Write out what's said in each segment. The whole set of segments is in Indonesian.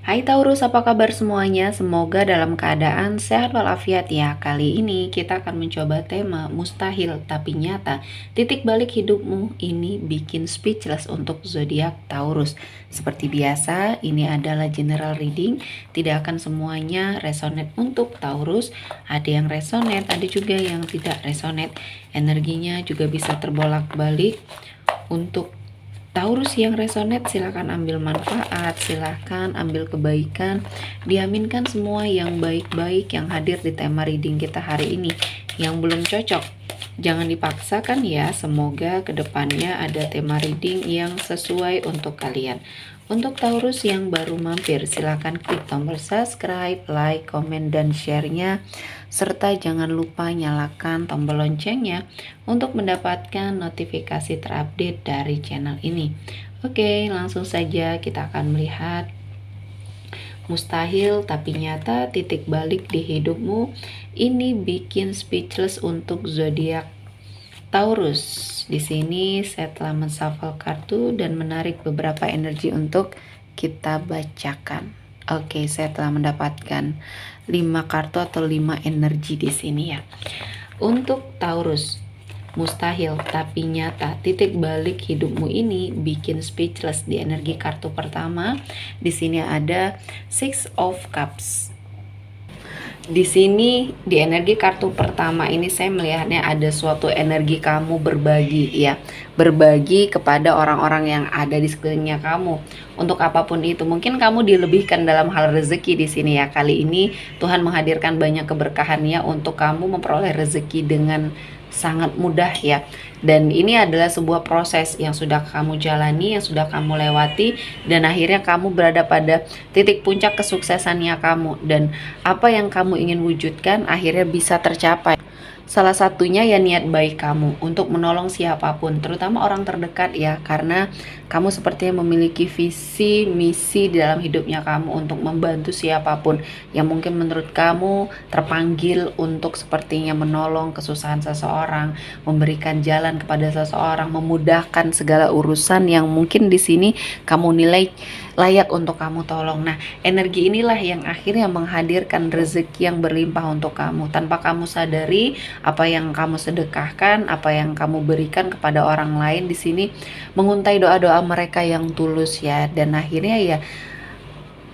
Hai Taurus, apa kabar semuanya? Semoga dalam keadaan sehat walafiat ya. Kali ini kita akan mencoba tema mustahil tapi nyata. Titik balik hidupmu ini bikin speechless untuk zodiak Taurus. Seperti biasa, ini adalah general reading. Tidak akan semuanya resonate untuk Taurus. Ada yang resonate, ada juga yang tidak resonate. Energinya juga bisa terbolak-balik. Untuk Taurus yang resonate silahkan ambil manfaat, silahkan ambil kebaikan, diaminkan semua yang baik-baik yang hadir di tema reading kita hari ini. Yang belum cocok, jangan dipaksakan ya, semoga kedepannya ada tema reading yang sesuai untuk kalian. Untuk Taurus yang baru mampir, silahkan klik tombol subscribe, like, komen, dan share-nya. Serta jangan lupa nyalakan tombol loncengnya untuk mendapatkan notifikasi terupdate dari channel ini. Oke, langsung saja kita akan melihat mustahil tapi nyata titik balik di hidupmu. Ini bikin speechless untuk zodiak Taurus. Di sini saya telah menshuffle kartu dan menarik beberapa energi untuk kita bacakan. Oke, saya telah mendapatkan 5 kartu atau 5 energi di sini ya. Untuk Taurus, mustahil tapi nyata titik balik hidupmu ini bikin speechless. Di energi kartu pertama, di sini ada Six of Cups. Di sini di energi kartu pertama ini saya melihatnya ada suatu energi kamu berbagi ya, berbagi kepada orang-orang yang ada di sekelilingnya kamu untuk apapun itu. Mungkin kamu dilebihkan dalam hal rezeki di sini ya. Kali ini Tuhan menghadirkan banyak keberkahannya untuk kamu memperoleh rezeki dengan sangat mudah ya. Dan ini adalah sebuah proses yang sudah kamu jalani, yang sudah kamu lewati, dan akhirnya kamu berada pada titik puncak kesuksesannya kamu, dan apa yang kamu ingin wujudkan akhirnya bisa tercapai. Salah satunya ya niat baik kamu untuk menolong siapapun, terutama orang terdekat ya, karena kamu sepertinya memiliki visi misi di dalam hidupnya kamu untuk membantu siapapun yang mungkin menurut kamu terpanggil untuk sepertinya menolong kesusahan seseorang, memberikan jalan kepada seseorang, memudahkan segala urusan yang mungkin di sini kamu nilai layak untuk kamu tolong. Nah, energi inilah yang akhirnya menghadirkan rezeki yang berlimpah untuk kamu tanpa kamu sadari. Apa yang kamu sedekahkan, apa yang kamu berikan kepada orang lain di sini menguntai doa-doa mereka yang tulus ya. Dan akhirnya ya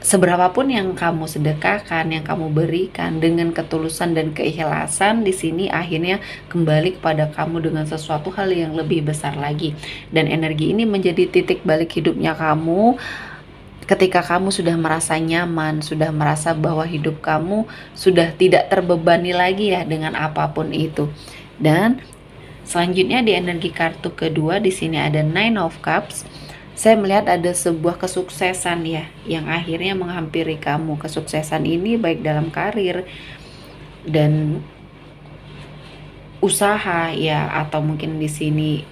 seberapapun yang kamu sedekahkan, yang kamu berikan dengan ketulusan dan keikhlasan, di sini akhirnya kembali kepada kamu dengan sesuatu hal yang lebih besar lagi. Dan energi ini menjadi titik balik hidupnya kamu. Ketika kamu sudah merasa nyaman, sudah merasa bahwa hidup kamu sudah tidak terbebani lagi ya dengan apapun itu. Dan selanjutnya di energi kartu kedua di sini ada Nine of Cups. Saya melihat ada sebuah kesuksesan ya yang akhirnya menghampiri kamu. Kesuksesan ini baik dalam karir dan usaha ya, atau mungkin di sini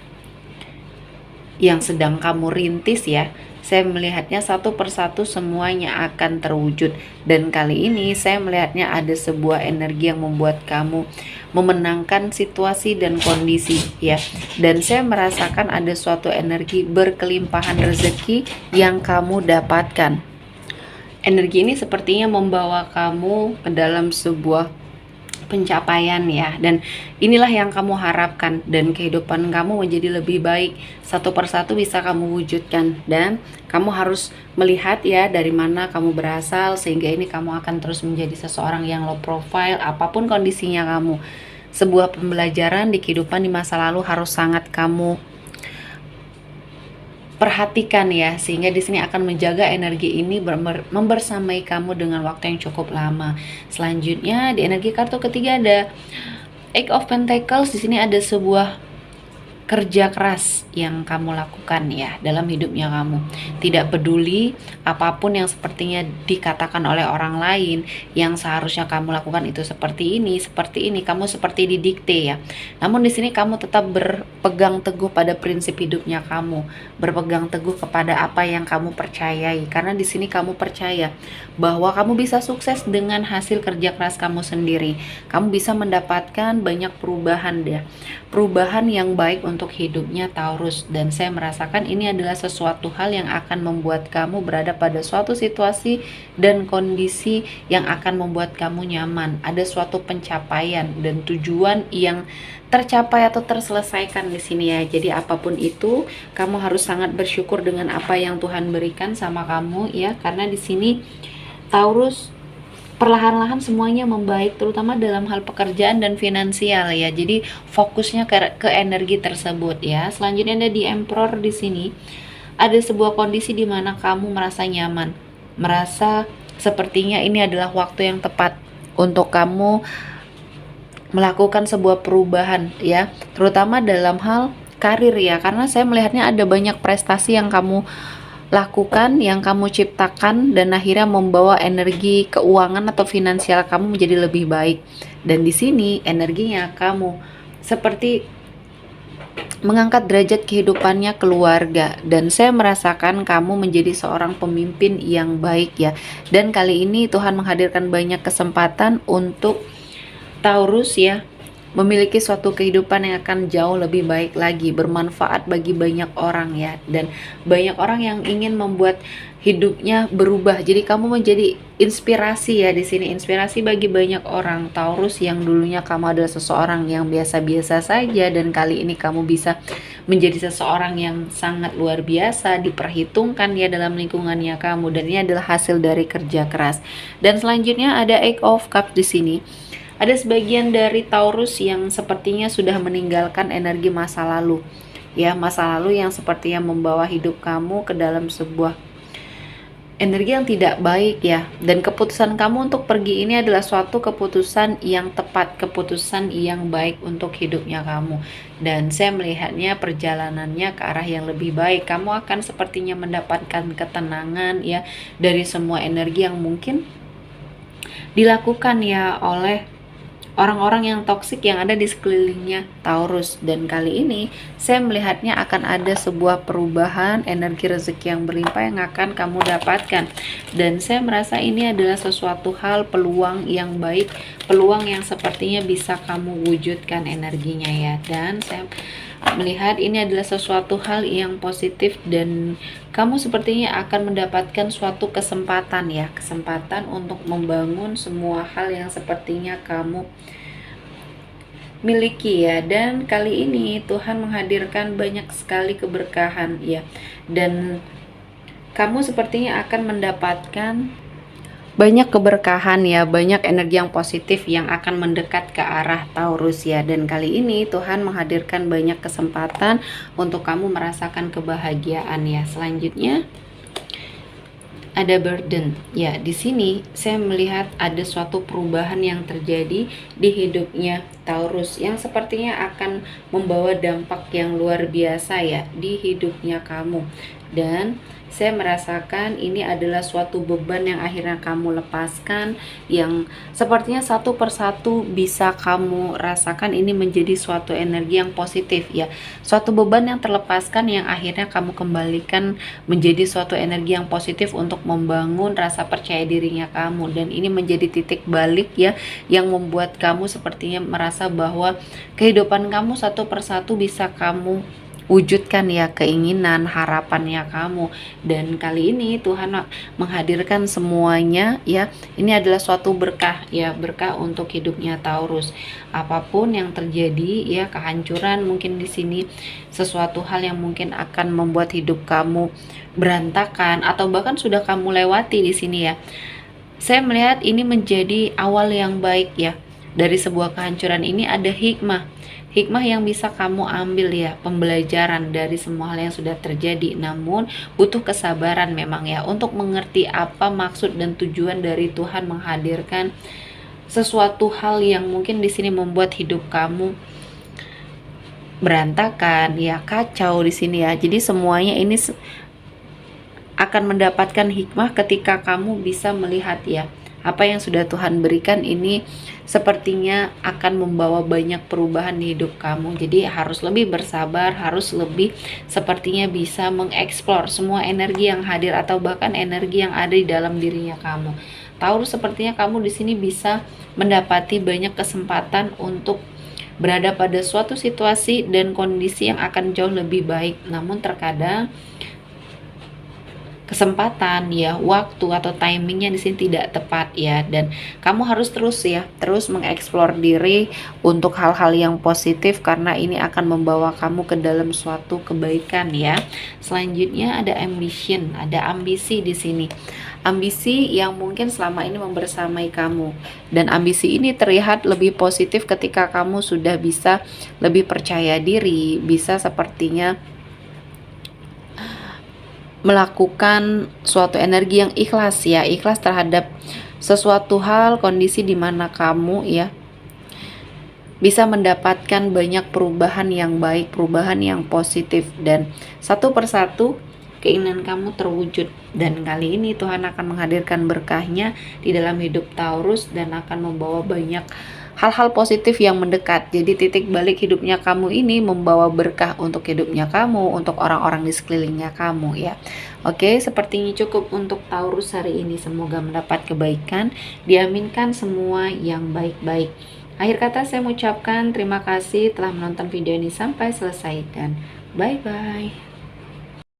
yang sedang kamu rintis ya. Saya melihatnya satu persatu semuanya akan terwujud. Dan kali ini saya melihatnya ada sebuah energi yang membuat kamu memenangkan situasi dan kondisi ya. Dan saya merasakan ada suatu energi berkelimpahan rezeki yang kamu dapatkan. Energi ini sepertinya membawa kamu ke dalam sebuah pencapaian ya, dan inilah yang kamu harapkan, dan kehidupan kamu menjadi lebih baik, satu persatu bisa kamu wujudkan. Dan kamu harus melihat ya dari mana kamu berasal, sehingga ini kamu akan terus menjadi seseorang yang low profile apapun kondisinya kamu. Sebuah pembelajaran di kehidupan di masa lalu harus sangat kamu perhatikan ya, sehingga di sini akan menjaga energi ini membersamai kamu dengan waktu yang cukup lama. Selanjutnya di energi kartu ketiga ada Eight of Pentacles. Di sini ada sebuah kerja keras yang kamu lakukan ya dalam hidupnya kamu. Tidak peduli apapun yang sepertinya dikatakan oleh orang lain, yang seharusnya kamu lakukan itu seperti ini, kamu seperti didikte ya. Namun di sini kamu tetap berpegang teguh pada prinsip hidupnya kamu, berpegang teguh kepada apa yang kamu percayai, karena di sini kamu percaya bahwa kamu bisa sukses dengan hasil kerja keras kamu sendiri. Kamu bisa mendapatkan banyak perubahan ya, perubahan yang baik untuk untuk hidupnya Taurus, dan saya merasakan ini adalah sesuatu hal yang akan membuat kamu berada pada suatu situasi dan kondisi yang akan membuat kamu nyaman. Ada suatu pencapaian dan tujuan yang tercapai atau terselesaikan di sini ya. Jadi apapun itu, kamu harus sangat bersyukur dengan apa yang Tuhan berikan sama kamu ya, karena di sini Taurus perlahan-lahan semuanya membaik, terutama dalam hal pekerjaan dan finansial ya. Jadi fokusnya ke energi tersebut ya. Selanjutnya ada di Emperor di sini. Ada sebuah kondisi di mana kamu merasa nyaman, merasa sepertinya ini adalah waktu yang tepat untuk kamu melakukan sebuah perubahan ya, terutama dalam hal karir ya, karena saya melihatnya ada banyak prestasi yang kamu lakukan, yang kamu ciptakan, dan akhirnya membawa energi keuangan atau finansial kamu menjadi lebih baik. Dan di sini energinya kamu seperti mengangkat derajat kehidupannya keluarga, dan saya merasakan kamu menjadi seorang pemimpin yang baik ya. Dan kali ini Tuhan menghadirkan banyak kesempatan untuk Taurus ya, memiliki suatu kehidupan yang akan jauh lebih baik lagi, bermanfaat bagi banyak orang ya, dan banyak orang yang ingin membuat hidupnya berubah. Jadi kamu menjadi inspirasi ya di sini, inspirasi bagi banyak orang Taurus yang dulunya kamu adalah seseorang yang biasa-biasa saja, dan kali ini kamu bisa menjadi seseorang yang sangat luar biasa, diperhitungkan ya dalam lingkungannya kamu, dan ini adalah hasil dari kerja keras. Dan selanjutnya ada Eight of Cups di sini. Ada sebagian dari Taurus yang sepertinya sudah meninggalkan energi masa lalu. Ya, masa lalu yang sepertinya membawa hidup kamu ke dalam sebuah energi yang tidak baik ya. Dan keputusan kamu untuk pergi ini adalah suatu keputusan yang tepat, keputusan yang baik untuk hidupnya kamu. Dan saya melihatnya perjalanannya ke arah yang lebih baik. Kamu akan sepertinya mendapatkan ketenangan ya dari semua energi yang mungkin dilakukan ya oleh orang-orang yang toksik yang ada di sekelilingnya Taurus. Dan kali ini saya melihatnya akan ada sebuah perubahan energi rezeki yang berlimpah yang akan kamu dapatkan, dan saya merasa ini adalah sesuatu hal, peluang yang baik, peluang yang sepertinya bisa kamu wujudkan energinya ya. Dan saya melihat ini adalah sesuatu hal yang positif, dan kamu sepertinya akan mendapatkan suatu kesempatan ya, kesempatan untuk membangun semua hal yang sepertinya kamu miliki ya. Dan kali ini Tuhan menghadirkan banyak sekali keberkahan ya, dan kamu sepertinya akan mendapatkan banyak keberkahan ya, banyak energi yang positif yang akan mendekat ke arah Taurus ya. Dan kali ini Tuhan menghadirkan banyak kesempatan untuk kamu merasakan kebahagiaan ya. Selanjutnya ada burden ya. Di sini saya melihat ada suatu perubahan yang terjadi di hidupnya Taurus yang sepertinya akan membawa dampak yang luar biasa ya di hidupnya kamu. Dan saya merasakan ini adalah suatu beban yang akhirnya kamu lepaskan, yang sepertinya satu persatu bisa kamu rasakan ini menjadi suatu energi yang positif ya. Suatu beban yang terlepaskan yang akhirnya kamu kembalikan menjadi suatu energi yang positif untuk membangun rasa percaya dirinya kamu. Dan ini menjadi titik balik ya, yang membuat kamu sepertinya merasa bahwa kehidupan kamu satu persatu bisa kamu wujudkan ya, keinginan, harapannya kamu. Dan kali ini Tuhan menghadirkan semuanya ya. Ini adalah suatu berkah ya, berkah untuk hidupnya Taurus. Apapun yang terjadi ya, kehancuran mungkin di sini, sesuatu hal yang mungkin akan membuat hidup kamu berantakan atau bahkan sudah kamu lewati di sini ya. Saya melihat ini menjadi awal yang baik ya. Dari sebuah kehancuran ini ada hikmah yang bisa kamu ambil ya, pembelajaran dari semua hal yang sudah terjadi. Namun butuh kesabaran memang ya, untuk mengerti apa maksud dan tujuan dari Tuhan menghadirkan sesuatu hal yang mungkin di sini membuat hidup kamu berantakan ya, kacau di sini ya. Jadi semuanya ini akan mendapatkan hikmah ketika kamu bisa melihat ya, apa yang sudah Tuhan berikan ini sepertinya akan membawa banyak perubahan di hidup kamu. Jadi harus lebih bersabar, harus lebih sepertinya bisa mengeksplor semua energi yang hadir atau bahkan energi yang ada di dalam dirinya kamu. Taurus, sepertinya kamu di sini bisa mendapati banyak kesempatan untuk berada pada suatu situasi dan kondisi yang akan jauh lebih baik. Namun terkadang kesempatan ya, waktu atau timingnya di sini tidak tepat ya, dan kamu harus terus mengeksplor diri untuk hal-hal yang positif karena ini akan membawa kamu ke dalam suatu kebaikan ya. Selanjutnya ada ambition, ada ambisi di sini. Ambisi yang mungkin selama ini membersamai kamu, dan ambisi ini terlihat lebih positif ketika kamu sudah bisa lebih percaya diri, bisa sepertinya melakukan suatu energi yang ikhlas ya, ikhlas terhadap sesuatu hal, kondisi di mana kamu ya bisa mendapatkan banyak perubahan yang baik, perubahan yang positif, dan satu persatu keinginan kamu terwujud. Dan kali ini Tuhan akan menghadirkan berkahnya di dalam hidup Taurus dan akan membawa banyak hal-hal positif yang mendekat. Jadi titik balik hidupnya kamu ini membawa berkah untuk hidupnya kamu, untuk orang-orang di sekelilingnya kamu ya. Oke, sepertinya cukup untuk Taurus hari ini. Semoga mendapat kebaikan, diaminkan semua yang baik-baik. Akhir kata saya mengucapkan terima kasih telah menonton video ini sampai selesai dan bye-bye.